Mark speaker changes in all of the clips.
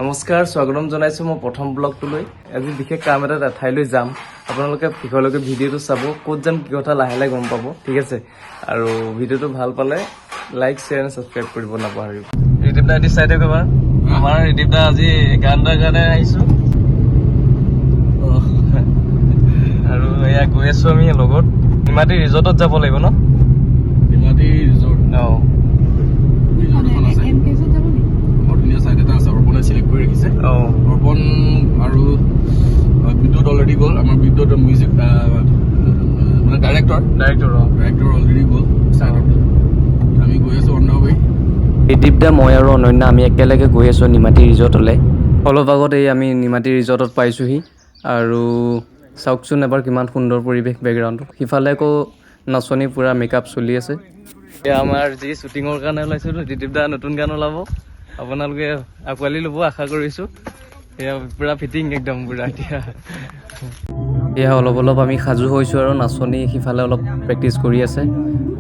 Speaker 1: নমস্কাৰ, স্বাগতম জনাইছোঁ মই প্ৰথম ব্লগটোলৈ। আজি বিশেষ কাম এটা ঠাইলৈ যাম। আপোনালোকে শেষলৈকে ভিডিঅ'টো চাব, ক'ত যাম কি কথা লাহে লাহে গম পাব, ঠিক আছে। আৰু ভিডিঅ'টো ভাল পালে লাইক শ্বেয়াৰ এণ্ড ছাবস্ক্ৰাইব কৰিব নাপাহৰিব। ৰিদীপ দা এটি চাই দিয়ক এবাৰ। আমাৰ ৰিদীপ দা আজি গান এটাৰ কাৰণে আহিছোঁ আৰু এয়া গৈ আছোঁ আমি লগত নিমাতী ৰিজৰ্টত যাব লাগিব ন?
Speaker 2: নিমাতী ৰিজৰ্ট চিলেক্ট কৰি ৰাখিছে। অৰ্পণ আৰু বিদ্যুৎ অলৰেডি গ'ল। আমাৰ বিদ্যুৎ মিউজিক মানে ডাইৰেক্টৰ অলৰেডি গ'ল চাইডত। আমি গৈ আছোঁ অন দ্য ৱে।
Speaker 1: ৰিদীপ দা, মই আৰু অনন্যা আমি একেলগে গৈ আছোঁ নিমাতী ৰিজৰ্টলৈ। অলপ আগত এই আমি নিমাতী ৰিজৰ্টত পাইছোঁহি আৰু চাওকচোন এবাৰ কিমান সুন্দৰ পৰিৱেশ বেকগ্ৰাউণ্ডটো। সিফালে আকৌ নাচনী পূৰা মেকআপ চলি আছে। এয়া আমাৰ যি শ্বুটিঙৰ কাৰণে ওলাইছিলোঁ, ৰিদীপ দা নতুন গান ওলাব, আপোনালোকে আঁকোৱালি ল'ব আশা কৰিছোঁ। এয়া পূৰা ফিটিং একদম পূৰা। এয়া অলপ অলপ আমি সাজু হৈছোঁ আৰু নাচনী সিফালে অলপ প্ৰেক্টিচ কৰি আছে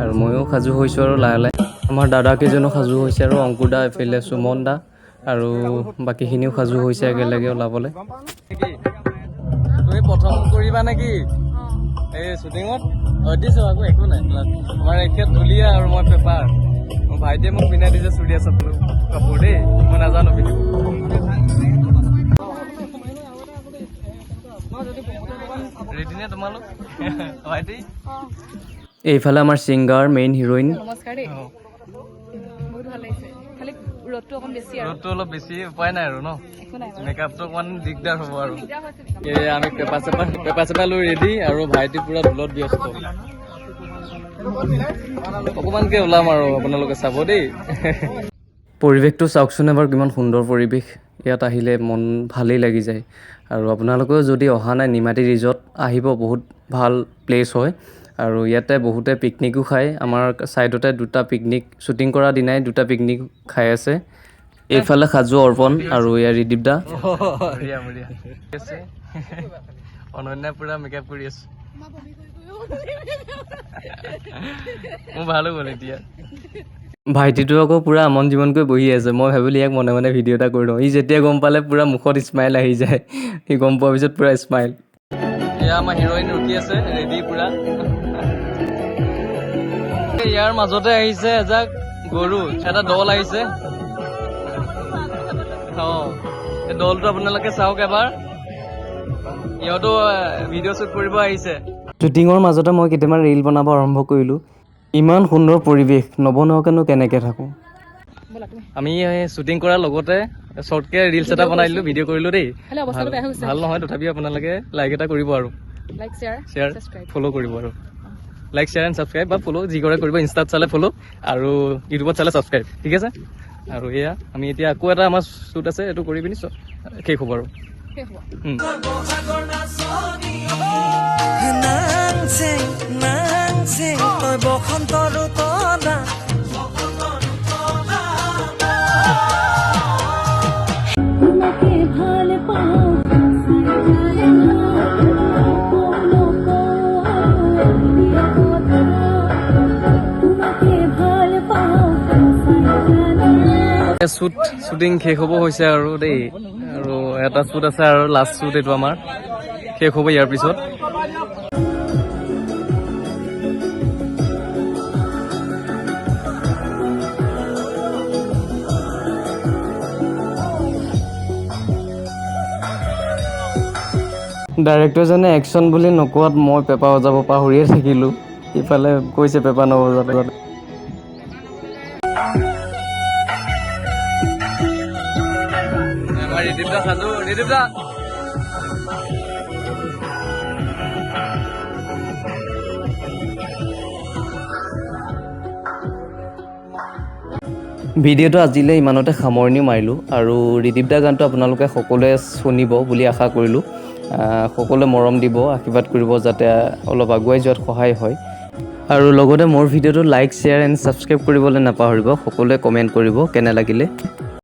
Speaker 1: আৰু ময়ো সাজু হৈছোঁ আৰু লাহে লাহে। আমাৰ দাদাকেইজনো সাজু হৈছে আৰু অংকুৰ দা, এইফালে সুমন দা আৰু বাকীখিনিও সাজু হৈছে একেলগে ওলাবলৈ। তুমি প্ৰথম কৰিবা নেকি এই শ্বুটিঙত? দিছোঁ আকৌ একো নাই। আমাৰ এখেত ঢুলীয়া আৰু মই পেপাৰ। মোৰ ভাইটিয়ে মোক পিন্ধাই দিছে চুৰিয়া কাপোৰ দেই, মই নাজানো পিন্ধিব। ৰেডিনে তোমালোক ভাইটি? এইফালে আমাৰ ছিংগাৰ মেইন হিৰইন।
Speaker 3: নমস্কাৰ দেই, বহুত ভাল লাগিছে। খালি ৰ'দটো অকণ বেছি আৰু
Speaker 1: ৰ'দটো অলপ বেছি, উপায় নাই আৰু ন,
Speaker 3: একো নাই বাৰু।
Speaker 1: মেকআপটো অকণমান দিগদাৰ হ'ব আৰু।
Speaker 3: দিগদাৰ হৈছে।
Speaker 1: এই আমি পেপা চেপা লৈ ৰেডি আৰু ভাইটি পূৰা ঢোলত ব্যস্ত। অকণমানকৈ ওলাম আৰু আপোনালোকে চাব দেই। পৰিৱেশটো চাওকচোন এবাৰ, কিমান সুন্দৰ পৰিৱেশ। ইয়াত আহিলে মন ভালেই লাগি যায়। আৰু আপোনালোকেও যদি অহা নাই নিমাতী ৰিজৰ্ট আহিব, বহুত ভাল প্লেচ হয়। আৰু ইয়াতে বহুতে পিকনিকো খায়। আমাৰ ছাইডতে দুটা পিকনিক, শ্বুটিং কৰা দিনাই দুটা পিকনিক খাই আছে। এইফালে সাজু অৰ্পণ আৰু এয়া ৰিদীপ দা। অনন্যাই পূৰা মেকআপ কৰি আছো। মোৰ ভাল হৈ গ'ল এতিয়া। ভাইটিটো আকৌ পূৰা আমন জীৱনকৈ বহি আছে। মই ভাবিলোঁ ইয়াক মনে মনে ভিডিঅ' এটা কৰি লওঁ। ই যেতিয়া গম পালে পূৰা মুখত স্মাইল আহি যায়। সি গম পোৱাৰ পিছত পূৰা স্মাইল। এয়া আমাৰ হিৰইন ৰখি আছে ৰেডি পূৰা। ইয়াৰ মাজতে আহিছে এজাক গৰু, এটা দল আহিছে। এই দলটো আপোনালোকে চাওক এবাৰ। সিহঁতো ভিডিঅ' শ্বুট কৰিব আহিছে। শ্বুটিঙৰ মাজতে মই কেইটামান ৰীল বনাব আৰম্ভ কৰিলোঁ। ইমান সুন্দৰ পৰিৱেশ, নবনোৱাকৈনো কেনেকৈ থাকোঁ। আমি শ্বুটিং কৰাৰ লগতে শ্বৰ্টকৈ ৰিলছ এটা বনাই দিলোঁ, ভিডিঅ' কৰিলোঁ দেই। ভাল নহয় তথাপিও আপোনালোকে লাইক এটা কৰিব আৰু শ্বেয়াৰ ফ'ল' কৰিব আৰু লাইক শ্বেয়াৰ এণ্ড ছাবস্ক্ৰাইব বা ফ'ল' যি কৰে কৰিব। ইনষ্টাত চালে ফ'ল' আৰু ইউটিউবত চালে ছাবস্ক্ৰাইব, ঠিক আছে। আৰু এয়া আমি এতিয়া আকৌ এটা আমাৰ শ্বুট আছে, এইটো কৰি পিনি শেষ হ'ব আৰু। শ্বুটিং শেষ হ'ব হৈছে আৰু দেই। আৰু এটা শ্বুট আছে আৰু লাষ্ট শ্বুট এইটো আমাৰ শেষ হ'ব ইয়াৰ পিছত। ডাইৰেক্টৰজনে একশ্যন বুলি নকোৱাত মই পেপা বজাব পাহৰিয়ে থাকিলোঁ। ইফালে কৈছে পেপা নবজাব। ৰিদীপ দা সাজু, ৰিদীপ দা। ভিডিঅ'টো আজিলৈ ইমানতে সামৰণি মাৰিলোঁ। আৰু ৰিদীপ দা গানটো আপোনালোকে সকলোৱে শুনিব বুলি আশা কৰিলোঁ। সকলোৱে মৰম দিব, আশীৰ্বাদ কৰিব, যাতে অলপ আগুৱাই যোৱাত সহায় হয়। আৰু লগতে মোৰ ভিডিঅ'টো লাইক শ্বেয়াৰ এণ্ড ছাবস্ক্ৰাইব কৰিবলৈ নাপাহৰিব। সকলোৱে কমেণ্ট কৰিব কেনে লাগিলে।